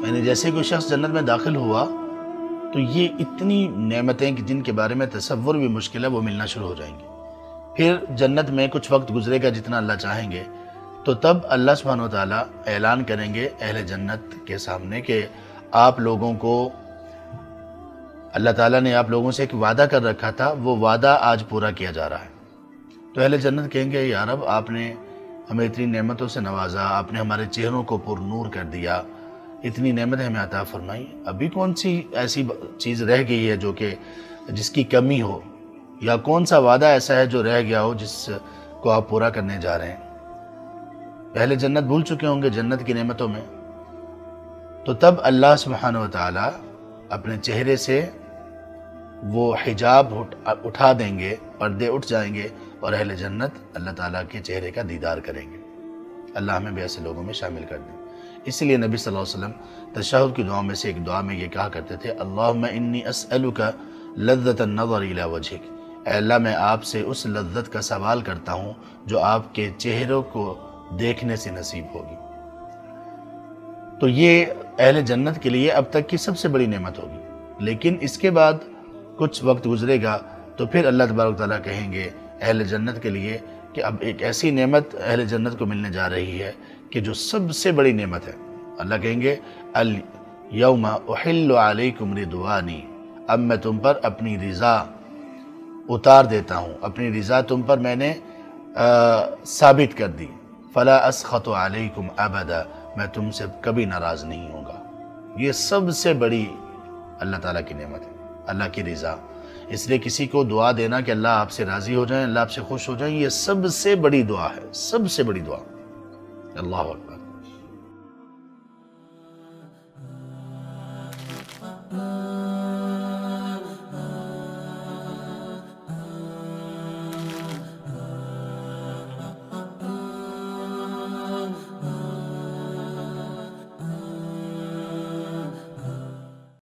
یعنی جیسے کوئی شخص جنت میں داخل ہوا تو یہ اتنی نعمتیں کہ جن کے بارے میں تصور بھی مشکل ہے وہ ملنا شروع ہو جائیں گی۔ پھر جنت میں کچھ وقت گزرے گا جتنا اللہ چاہیں گے، تو تب اللہ سبحانہ وتعالیٰ اعلان کریں گے اہل جنت کے سامنے کہ آپ لوگوں کو اللہ تعالیٰ نے آپ لوگوں سے ایک وعدہ کر رکھا تھا، وہ وعدہ آج پورا کیا جا رہا ہے۔ تو اہل جنت کہیں گے یا رب آپ نے ہمیں اتنی نعمتوں سے نوازا، آپ نے ہمارے چہروں کو پر نور کر دیا، اتنی نعمتیں ہمیں عطا فرمائی، ابھی کون سی ایسی چیز رہ گئی ہے جو کہ جس کی کمی ہو، یا کون سا وعدہ ایسا ہے جو رہ گیا ہو جس کو آپ پورا کرنے جا رہے ہیں۔ اہل جنت بھول چکے ہوں گے جنت کی نعمتوں میں۔ تو تب اللہ سبحانہ وتعالی اپنے چہرے سے وہ حجاب اٹھا دیں گے، پردے اٹھ جائیں گے، اور اہل جنت اللہ تعالیٰ کے چہرے کا دیدار کریں گے۔ اللہ ہمیں بھی ایسے لوگوں میں شامل کر دیں۔ اس لیے نبی صلی اللہ علیہ وسلم تشہد کی دعاؤں میں سے ایک دعا میں یہ کہا کرتے تھے، اللہم انی اسألک لذت النظر الی وجہک، اے اللہ میں آپ سے اس لذت کا سوال کرتا ہوں جو آپ کے چہروں کو دیکھنے سے نصیب ہوگی۔ تو یہ اہل جنت کے لیے اب تک کی سب سے بڑی نعمت ہوگی، لیکن اس کے بعد کچھ وقت گزرے گا تو پھر اللہ تبارک تعالیٰ کہیں گے اہل جنت کے لیے کہ اب ایک ایسی نعمت اہل جنت کو ملنے جا رہی ہے کہ جو سب سے بڑی نعمت ہے۔ اللہ کہیں گے الیوم احل علیکم رضوانی، اب میں تم پر اپنی رضا اتار دیتا ہوں، اپنی رضا تم پر میں نے ثابت کر دی، فلا اسخط علیکم ابدا، میں تم سے کبھی ناراض نہیں ہوں گا۔ یہ سب سے بڑی اللہ تعالیٰ کی نعمت ہے، اللہ کی رضا۔ اس لیے کسی کو دعا دینا کہ اللہ آپ سے راضی ہو جائیں، اللہ آپ سے خوش ہو جائیں، یہ سب سے بڑی دعا ہے، سب سے بڑی دعا۔ اللہ اکبر۔